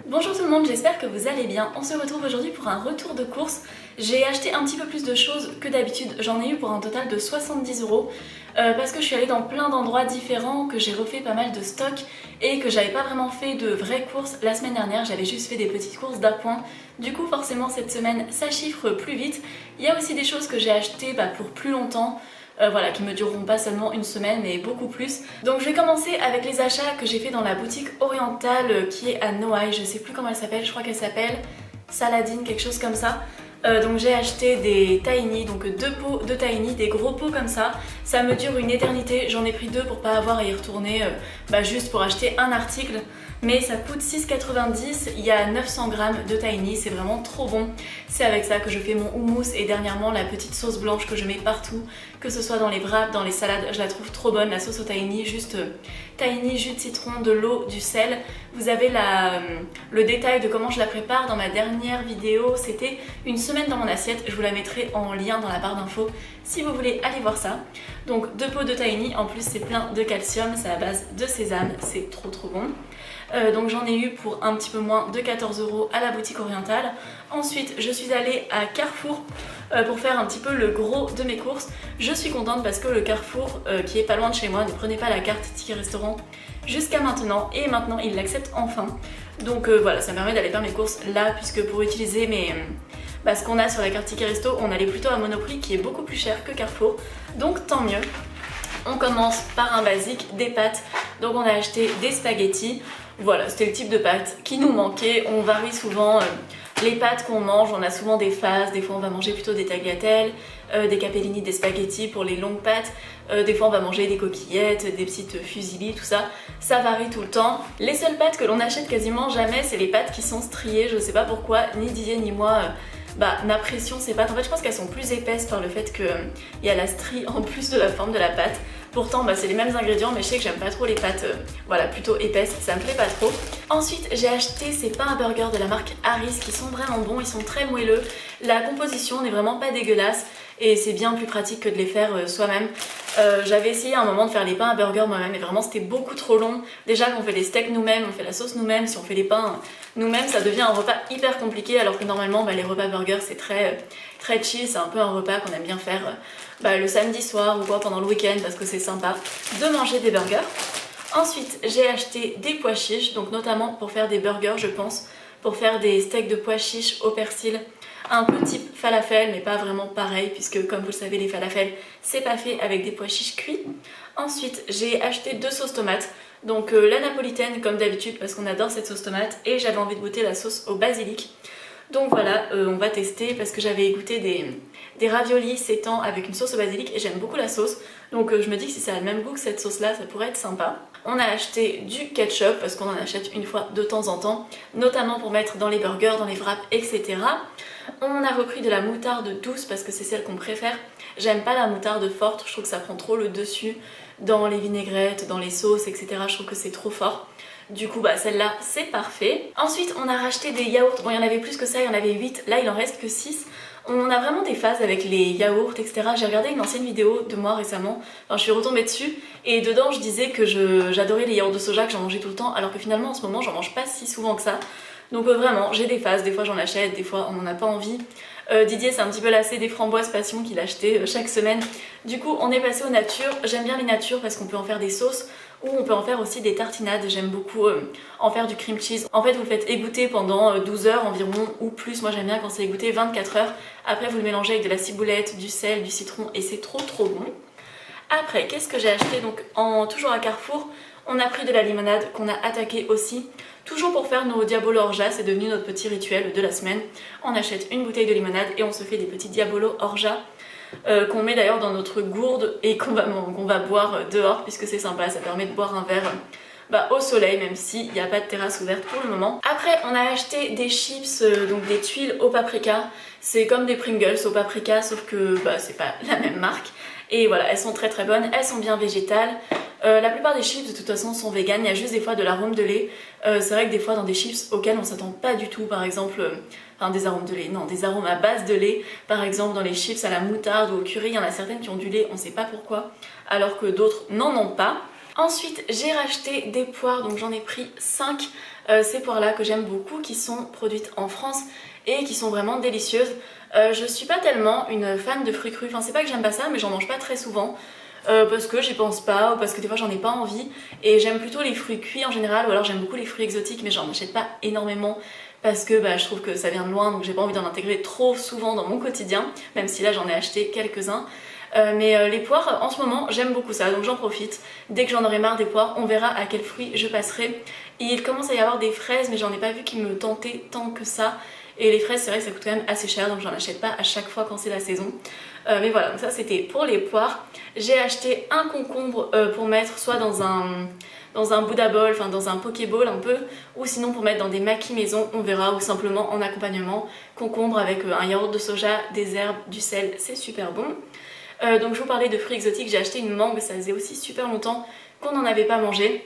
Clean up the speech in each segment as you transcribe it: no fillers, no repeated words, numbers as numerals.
Bonjour tout le monde, j'espère que vous allez bien. On se retrouve aujourd'hui pour un retour de course. J'ai acheté un petit peu plus de choses que d'habitude, j'en ai eu pour un total de 70 € parce que je suis allée dans plein d'endroits différents, que j'ai refait pas mal de stocks et que j'avais pas vraiment fait de vraies courses la semaine dernière, j'avais juste fait des petites courses d'appoint. Du coup forcément cette semaine ça chiffre plus vite. Il y a aussi des choses que j'ai achetées pour plus longtemps. Voilà, qui me dureront pas seulement une semaine mais beaucoup plus. Donc je vais commencer avec les achats que j'ai fait dans la boutique orientale qui est à Noailles, je sais plus comment elle s'appelle, je crois qu'elle s'appelle Saladin, quelque chose comme ça. Donc j'ai acheté des tiny, donc 2 pots de tiny, des gros pots comme ça. Ça me dure une éternité, j'en ai pris 2 pour pas avoir à y retourner juste pour acheter un article. Mais ça coûte 6,90, il y a 900 g de tiny, c'est vraiment trop bon. C'est avec ça que je fais mon houmous et dernièrement la petite sauce blanche que je mets partout, que ce soit dans les wraps, dans les salades, je la trouve trop bonne, la sauce au tiny, juste tiny, jus de citron, de l'eau, du sel. Vous avez le détail de comment je la prépare dans ma dernière vidéo, c'était une semaine dans mon assiette, je vous la mettrai en lien dans la barre d'infos si vous voulez aller voir ça. Donc 2 pots de tiny, en plus c'est plein de calcium, c'est à base de sésame, c'est trop bon. Donc j'en ai eu pour un petit peu moins de 14 € à la boutique orientale. Ensuite je suis allée à Carrefour pour faire un petit peu le gros de mes courses. Je suis contente parce que le Carrefour qui est pas loin de chez moi ne prenait pas la carte ticket restaurant jusqu'à maintenant et maintenant il l'accepte enfin. Donc voilà, ça me permet d'aller faire mes courses là puisque pour utiliser ce qu'on a sur la carte ticket resto, on allait plutôt à Monoprix qui est beaucoup plus cher que Carrefour. Donc tant mieux. On commence par un basique, des pâtes. Donc on a acheté des spaghettis. Voilà, c'était le type de pâtes qui nous manquait. On varie souvent les pâtes qu'on mange, on a souvent des phases. Des fois on va manger plutôt des tagliatelles, des capellini, des spaghettis pour les longues pâtes. Des fois on va manger des coquillettes, des petites fusilli, tout ça. Ça varie tout le temps. Les seules pâtes que l'on achète quasiment jamais, c'est les pâtes qui sont striées. Je sais pas pourquoi, ni Didier ni moi n'apprécions ces pâtes. En fait je pense qu'elles sont plus épaisses par le fait qu'il y a la strie en plus de la forme de la pâte. Pourtant c'est les mêmes ingrédients mais je sais que j'aime pas trop les pâtes plutôt épaisses, ça me plaît pas trop. Ensuite j'ai acheté ces pains à burger de la marque Harris qui sont vraiment bons, ils sont très moelleux. La composition n'est vraiment pas dégueulasse et c'est bien plus pratique que de les faire soi-même. J'avais essayé à un moment de faire les pains à burger moi-même et vraiment c'était beaucoup trop long. Déjà qu'on fait les steaks nous-mêmes, on fait la sauce nous-mêmes, si on fait les pains nous-mêmes ça devient un repas hyper compliqué alors que normalement les repas burgers c'est très chill, c'est un peu un repas qu'on aime bien faire le samedi soir ou quoi pendant le week-end parce que c'est sympa de manger des burgers. Ensuite j'ai acheté des pois chiches, donc notamment pour faire des burgers je pense, pour faire des steaks de pois chiches au persil. Un peu type falafel mais pas vraiment pareil puisque comme vous le savez les falafels c'est pas fait avec des pois chiches cuits. Ensuite j'ai acheté 2 sauces tomates, donc la napolitaine comme d'habitude parce qu'on adore cette sauce tomate et j'avais envie de goûter la sauce au basilic. Donc voilà, on va tester parce que j'avais goûté des raviolis sétants avec une sauce au basilic et j'aime beaucoup la sauce. Donc je me dis que si ça a le même goût que cette sauce là, ça pourrait être sympa. On a acheté du ketchup parce qu'on en achète une fois de temps en temps, notamment pour mettre dans les burgers, dans les wraps, etc. On a repris de la moutarde douce parce que c'est celle qu'on préfère. J'aime pas la moutarde forte, je trouve que ça prend trop le dessus dans les vinaigrettes, dans les sauces, etc. Je trouve que c'est trop fort. Du coup celle-là c'est parfait. Ensuite on a racheté des yaourts, bon il y en avait plus que ça, il y en avait 8, là il en reste que 6. On a vraiment des phases avec les yaourts, etc. J'ai regardé une ancienne vidéo de moi récemment, je suis retombée dessus et dedans je disais que j'adorais les yaourts de soja, que j'en mangeais tout le temps alors que finalement en ce moment j'en mange pas si souvent que ça. Donc vraiment j'ai des phases, des fois j'en achète, des fois on n'en a pas envie. Didier c'est un petit peu lassé des framboises passion qu'il achetait chaque semaine. Du coup on est passé aux natures, j'aime bien les natures parce qu'on peut en faire des sauces ou on peut en faire aussi des tartinades, j'aime beaucoup en faire du cream cheese. En fait vous le faites égoutter pendant 12 heures environ ou plus, moi j'aime bien quand c'est égoutter 24 heures. Après vous le mélangez avec de la ciboulette, du sel, du citron et c'est trop bon. Après qu'est-ce que j'ai acheté donc toujours à Carrefour? On a pris de la limonade qu'on a attaqué aussi. Toujours pour faire nos diabolo orgeat, c'est devenu notre petit rituel de la semaine. On achète une bouteille de limonade et on se fait des petits diabolo orgeat qu'on met d'ailleurs dans notre gourde et qu'on va boire dehors puisque c'est sympa, ça permet de boire un verre au soleil même s'il n'y a pas de terrasse ouverte pour le moment. Après on a acheté des chips, donc des tuiles au paprika. C'est comme des Pringles au paprika sauf que c'est pas la même marque. Et voilà, elles sont très bonnes, elles sont bien végétales. La plupart des chips de toute façon sont véganes, il y a juste des fois de l'arôme de lait. C'est vrai que des fois dans des chips auxquels on s'attend pas du tout, par exemple, des arômes de lait, non, des arômes à base de lait, par exemple dans les chips à la moutarde ou au curry, il y en a certaines qui ont du lait, on sait pas pourquoi, alors que d'autres n'en ont pas. Ensuite j'ai racheté des poires, donc j'en ai pris 5. Ces poires là que j'aime beaucoup, qui sont produites en France et qui sont vraiment délicieuses. Je suis pas tellement une fan de fruits crus, enfin c'est pas que j'aime pas ça, mais j'en mange pas très souvent. Parce que j'y pense pas, ou parce que des fois j'en ai pas envie. Et j'aime plutôt les fruits cuits en général, ou alors j'aime beaucoup les fruits exotiques, mais j'en achète pas énormément parce que je trouve que ça vient de loin, donc j'ai pas envie d'en intégrer trop souvent dans mon quotidien, même si là j'en ai acheté quelques-uns. Mais les poires, en ce moment, j'aime beaucoup ça, donc j'en profite. Dès que j'en aurai marre des poires, on verra à quel fruit je passerai. Il commence à y avoir des fraises, mais j'en ai pas vu qui me tentaient tant que ça. Et les fraises, c'est vrai que ça coûte quand même assez cher, donc j'en achète pas à chaque fois quand c'est la saison. Mais voilà, donc ça c'était pour les poires. J'ai acheté un concombre pour mettre soit dans un Buddha bowl, enfin dans un Pokéball un peu, ou sinon pour mettre dans des maquis maison, on verra, ou simplement en accompagnement. Concombre avec un yaourt de soja, des herbes, du sel, c'est super bon. Donc je vous parlais de fruits exotiques, j'ai acheté une mangue, ça faisait aussi super longtemps qu'on n'en avait pas mangé.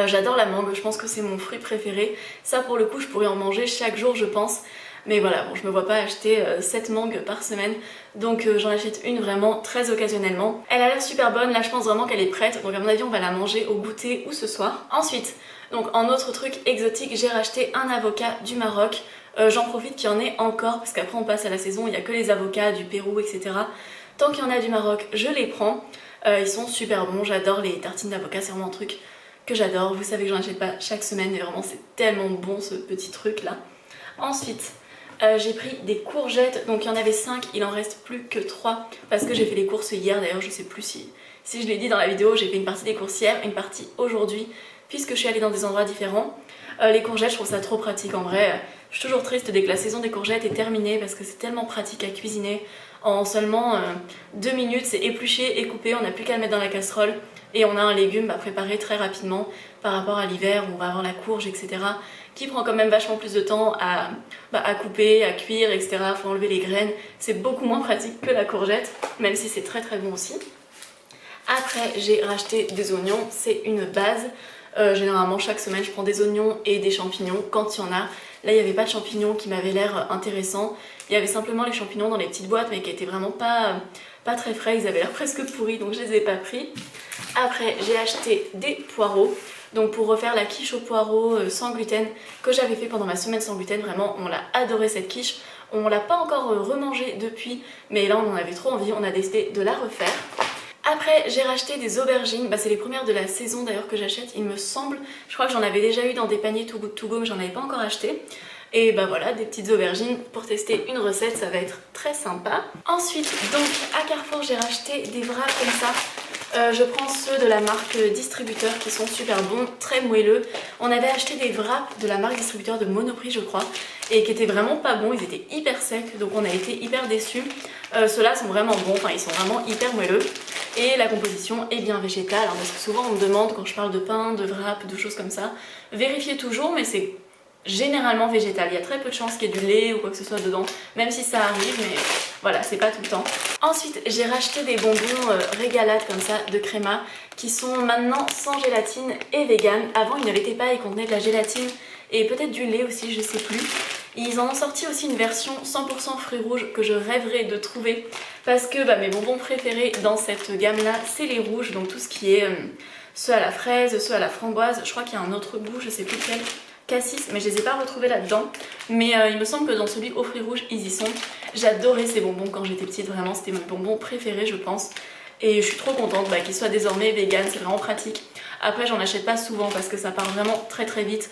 J'adore la mangue, je pense que c'est mon fruit préféré. Ça pour le coup je pourrais en manger chaque jour je pense. Mais voilà, bon, je me vois pas acheter 7 mangues par semaine, donc j'en achète une vraiment très occasionnellement. Elle a l'air super bonne, là je pense vraiment qu'elle est prête, donc à mon avis on va la manger au goûter ou ce soir. Ensuite, donc en autre truc exotique, j'ai racheté un avocat du Maroc. J'en profite qu'il y en ait encore, parce qu'après on passe à la saison, il n'y a que les avocats du Pérou, etc. Tant qu'il y en a du Maroc, je les prends. Ils sont super bons, j'adore les tartines d'avocat, c'est vraiment un truc que j'adore. Vous savez que j'en achète pas chaque semaine, mais vraiment c'est tellement bon ce petit truc là. Ensuite, j'ai pris des courgettes, donc il y en avait 5, il en reste plus que 3 parce que j'ai fait les courses hier. D'ailleurs je sais plus si je l'ai dit dans la vidéo, j'ai fait une partie des courses hier, une partie aujourd'hui, puisque je suis allée dans des endroits différents. Les courgettes, je trouve ça trop pratique en vrai. Je suis toujours triste dès que la saison des courgettes est terminée parce que c'est tellement pratique à cuisiner. En seulement 2 minutes, c'est épluché et coupé, on n'a plus qu'à le mettre dans la casserole et on a un légume préparé très rapidement par rapport à l'hiver où on va avoir la courge, etc. qui prend quand même vachement plus de temps à couper, à cuire, etc. Faut enlever les graines, c'est beaucoup moins pratique que la courgette, même si c'est très très bon aussi. Après, j'ai racheté des oignons, c'est une base. Généralement, chaque semaine, je prends des oignons et des champignons quand il y en a. Là, il n'y avait pas de champignons qui m'avaient l'air intéressants. Il y avait simplement les champignons dans les petites boîtes, mais qui étaient vraiment pas très frais. Ils avaient l'air presque pourris, donc je les ai pas pris. Après, j'ai acheté des poireaux. Donc pour refaire la quiche aux poireaux sans gluten que j'avais fait pendant ma semaine sans gluten, vraiment on l'a adoré cette quiche. On l'a pas encore remangée depuis, mais là on en avait trop envie, on a décidé de la refaire. Après j'ai racheté des aubergines, c'est les premières de la saison d'ailleurs que j'achète il me semble. Je crois que j'en avais déjà eu dans des paniers Too Good To Go mais j'en avais pas encore acheté. Et voilà, des petites aubergines pour tester une recette, ça va être très sympa. Ensuite, donc à Carrefour j'ai racheté des wraps comme ça. Je prends ceux de la marque Distributeur qui sont super bons, très moelleux. On avait acheté des wraps de la marque Distributeur de Monoprix je crois et qui étaient vraiment pas bons, ils étaient hyper secs donc on a été hyper déçus. Ceux-là sont vraiment bons, ils sont vraiment hyper moelleux et la composition est bien végétale. Alors, parce que souvent on me demande quand je parle de pain, de wraps, de choses comme ça, vérifiez toujours mais c'est généralement végétal. Il y a très peu de chances qu'il y ait du lait ou quoi que ce soit dedans, même si ça arrive, mais voilà, c'est pas tout le temps. Ensuite, j'ai racheté des bonbons Régalade comme ça, de Créma, qui sont maintenant sans gélatine et vegan. Avant, ils ne l'étaient pas, ils contenaient de la gélatine et peut-être du lait aussi, je sais plus. Ils en ont sorti aussi une version 100% fruits rouges que je rêverais de trouver parce que mes bonbons préférés dans cette gamme-là, c'est les rouges, donc tout ce qui est ceux à la fraise, ceux à la framboise. Je crois qu'il y a un autre goût, je sais plus lequel. Cassis, mais je les ai pas retrouvés là-dedans. Mais il me semble que dans celui aux fruits rouges, ils y sont. J'adorais ces bonbons quand j'étais petite, vraiment c'était mes bonbons préférés je pense. Et je suis trop contente qu'ils soient désormais vegan, c'est vraiment pratique. Après j'en achète pas souvent parce que ça part vraiment très très vite.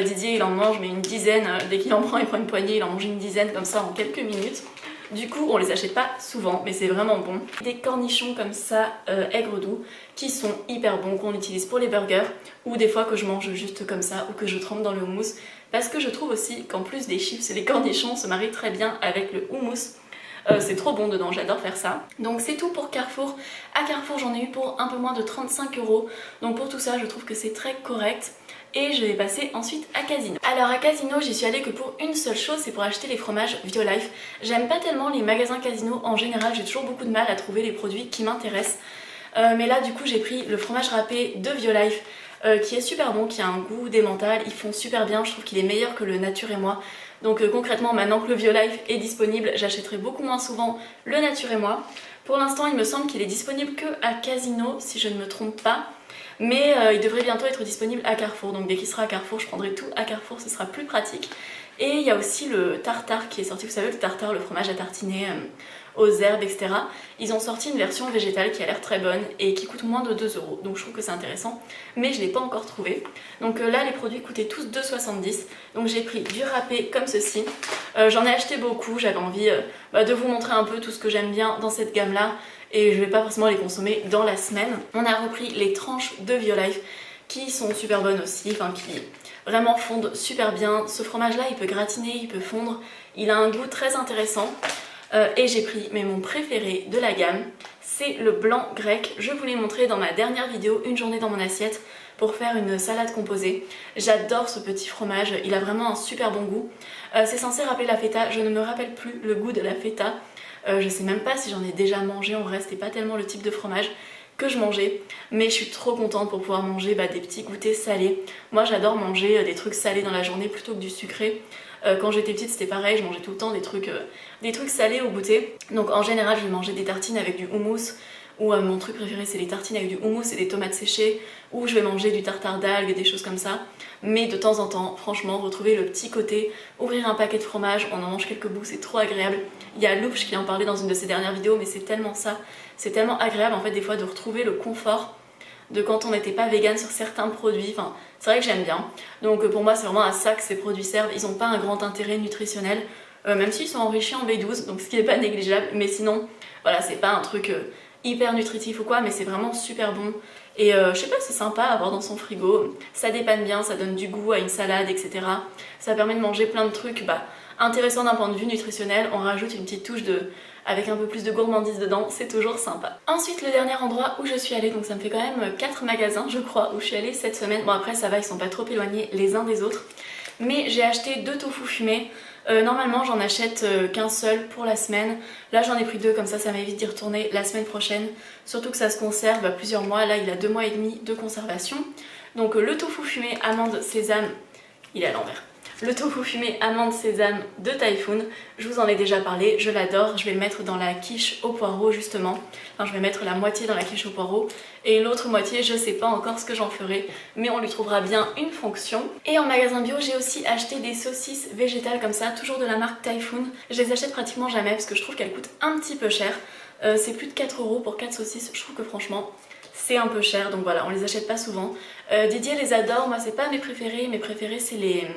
Didier il en mange mais une dizaine, dès qu'il en prend il prend une poignée, il en mange une dizaine comme ça en quelques minutes. Du coup on les achète pas souvent mais c'est vraiment bon. Des cornichons comme ça, aigre doux, qui sont hyper bons, qu'on utilise pour les burgers ou des fois que je mange juste comme ça ou que je trempe dans le houmous. Parce que je trouve aussi qu'en plus des chips, les cornichons se marient très bien avec le houmous. C'est trop bon dedans, j'adore faire ça. Donc c'est tout pour Carrefour. À Carrefour j'en ai eu pour un peu moins de 35 €. Donc pour tout ça je trouve que c'est très correct. Et je vais passer ensuite à Casino. Alors à Casino j'y suis allée que pour une seule chose, c'est pour acheter les fromages Violife. J'aime pas tellement les magasins Casino en général, j'ai toujours beaucoup de mal à trouver les produits qui m'intéressent. Mais là du coup j'ai pris le fromage râpé de Violife qui est super bon, qui a un goût d'emmental, ils font super bien, je trouve qu'il est meilleur que le Nature et Moi. Donc concrètement maintenant que le Violife est disponible, j'achèterai beaucoup moins souvent le Nature et Moi. Pour l'instant il me semble qu'il est disponible que à Casino si je ne me trompe pas. Mais il devrait bientôt être disponible à Carrefour, donc dès qu'il sera à Carrefour je prendrai tout à Carrefour, ce sera plus pratique. Et il y a aussi le tartare qui est sorti, vous savez le tartare, le fromage à tartiner aux herbes, etc. Ils ont sorti une version végétale qui a l'air très bonne et qui coûte moins de 2 €, donc je trouve que c'est intéressant, mais je ne l'ai pas encore trouvé. Donc là les produits coûtaient tous 2,70 €, donc j'ai pris du râpé comme ceci. J'en ai acheté beaucoup, j'avais envie de vous montrer un peu tout ce que j'aime bien dans cette gamme là, et je vais pas forcément les consommer dans la semaine. On a repris les tranches de Violife qui sont super bonnes aussi, enfin qui vraiment fondent super bien. Ce fromage là il peut gratiner, il peut fondre, il a un goût très intéressant. Et j'ai pris mon préféré de la gamme, c'est le blanc grec. Je vous l'ai montré dans ma dernière vidéo, une journée dans mon assiette, pour faire une salade composée. J'adore ce petit fromage, il a vraiment un super bon goût. C'est censé rappeler la feta, je ne me rappelle plus le goût de la feta. Je sais même pas si j'en ai déjà mangé, en vrai c'était pas tellement le type de fromage que je mangeais, mais je suis trop contente pour pouvoir manger des petits goûters salés. Moi j'adore manger des trucs salés dans la journée plutôt que du sucré. Quand j'étais petite c'était pareil, je mangeais tout le temps des trucs salés au goûter. Donc en général je vais manger des tartines avec du houmous, ou mon truc préféré c'est les tartines avec du houmous et des tomates séchées, ou je vais manger du tartare d'algues, des choses comme ça. Mais de temps en temps, franchement, retrouver le petit côté, ouvrir un paquet de fromage, on en mange quelques bouts, c'est trop agréable. Il y a Louche qui en parlait dans une de ses dernières vidéos, mais c'est tellement ça, c'est tellement agréable en fait des fois de retrouver le confort de quand on n'était pas vegan sur certains produits. Enfin, c'est vrai que j'aime bien. Donc pour moi c'est vraiment à ça que ces produits servent. Ils n'ont pas un grand intérêt nutritionnel, même s'ils sont enrichis en B12, donc ce qui n'est pas négligeable. Mais sinon, voilà, c'est pas un truc hyper nutritif ou quoi, mais c'est vraiment super bon. Et je sais pas, c'est sympa à avoir dans son frigo. Ça dépanne bien, ça donne du goût à une salade, etc. Ça permet de manger plein de trucs intéressants d'un point de vue nutritionnel. On rajoute une petite touche avec un peu plus de gourmandise dedans, c'est toujours sympa. Ensuite, le dernier endroit où je suis allée, donc ça me fait quand même 4 magasins je crois où je suis allée cette semaine. Bon après ça va, ils sont pas trop éloignés les uns des autres. Mais j'ai acheté 2 tofu fumés. Normalement j'en achète qu'un seul pour la semaine. Là j'en ai pris 2, comme ça m'évite d'y retourner la semaine prochaine. Surtout que ça se conserve plusieurs mois, là il a 2 mois et demi de conservation. Donc le tofu fumé amande sésame, il est à l'envers. Le tofu fumé amande sésame de Typhoon, je vous en ai déjà parlé, je l'adore. Je vais le mettre dans la quiche au poireau justement. Enfin je vais mettre la moitié dans la quiche au poireau et l'autre moitié je sais pas encore ce que j'en ferai, mais on lui trouvera bien une fonction. Et en magasin bio j'ai aussi acheté des saucisses végétales comme ça, toujours de la marque Typhoon. Je les achète pratiquement jamais parce que je trouve qu'elles coûtent un petit peu cher. C'est plus de 4 € pour 4 saucisses, je trouve que franchement c'est un peu cher, donc voilà, on les achète pas souvent. Didier les adore, moi c'est pas mes préférés c'est les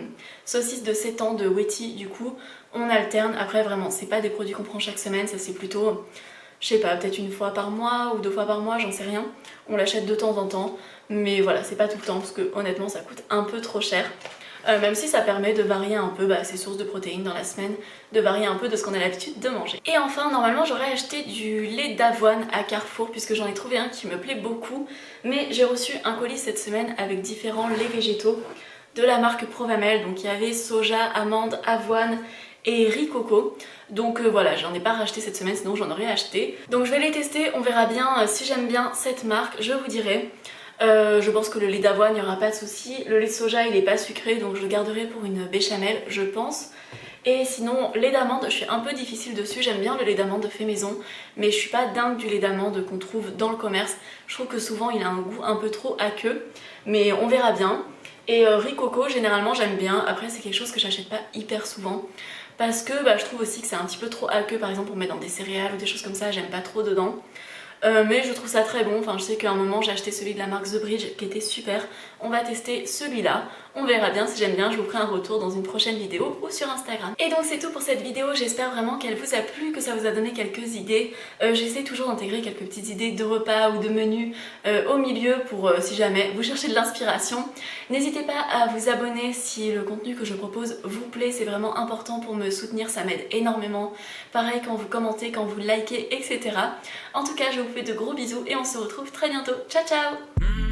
saucisses de 7 ans de Wetty, du coup on alterne. Après vraiment c'est pas des produits qu'on prend chaque semaine, ça c'est plutôt, je sais pas, peut-être une fois par mois ou 2 fois par mois, j'en sais rien. On l'achète de temps en temps, mais voilà, c'est pas tout le temps parce que honnêtement ça coûte un peu trop cher. Même si ça permet de varier un peu ses sources de protéines dans la semaine, de varier un peu de ce qu'on a l'habitude de manger. Et enfin, normalement j'aurais acheté du lait d'avoine à Carrefour puisque j'en ai trouvé un qui me plaît beaucoup, mais j'ai reçu un colis cette semaine avec différents laits végétaux de la marque Provamel. Donc il y avait soja, amande, avoine et riz coco. Donc voilà, j'en ai pas racheté cette semaine, sinon j'en aurais acheté. Donc je vais les tester, on verra bien si j'aime bien cette marque, je vous dirai. Je pense que le lait d'avoine, il n'y aura pas de souci. Le lait de soja, il est pas sucré, donc je le garderai pour une béchamel, je pense. Et sinon, lait d'amande, je suis un peu difficile dessus. J'aime bien le lait d'amande fait maison, mais je suis pas dingue du lait d'amande qu'on trouve dans le commerce. Je trouve que souvent, il a un goût un peu trop aqueux, mais on verra bien. Et riz coco, généralement, j'aime bien. Après, c'est quelque chose que j'achète pas hyper souvent. Parce que je trouve aussi que c'est un petit peu trop aqueux, par exemple, pour mettre dans des céréales ou des choses comme ça, j'aime pas trop dedans. Mais je trouve ça très bon. Enfin je sais qu'à un moment j'ai acheté celui de la marque The Bridge qui était super. On va tester celui-là, on verra bien si j'aime bien, je vous ferai un retour dans une prochaine vidéo ou sur Instagram. Et donc c'est tout pour cette vidéo, j'espère vraiment qu'elle vous a plu, que ça vous a donné quelques idées. J'essaie toujours d'intégrer quelques petites idées de repas ou de menus au milieu pour si jamais vous cherchez de l'inspiration. N'hésitez pas à vous abonner si le contenu que je propose vous plaît, c'est vraiment important pour me soutenir, ça m'aide énormément. Pareil quand vous commentez, quand vous likez, etc. En tout cas je vous fais de gros bisous et on se retrouve très bientôt. Ciao ciao!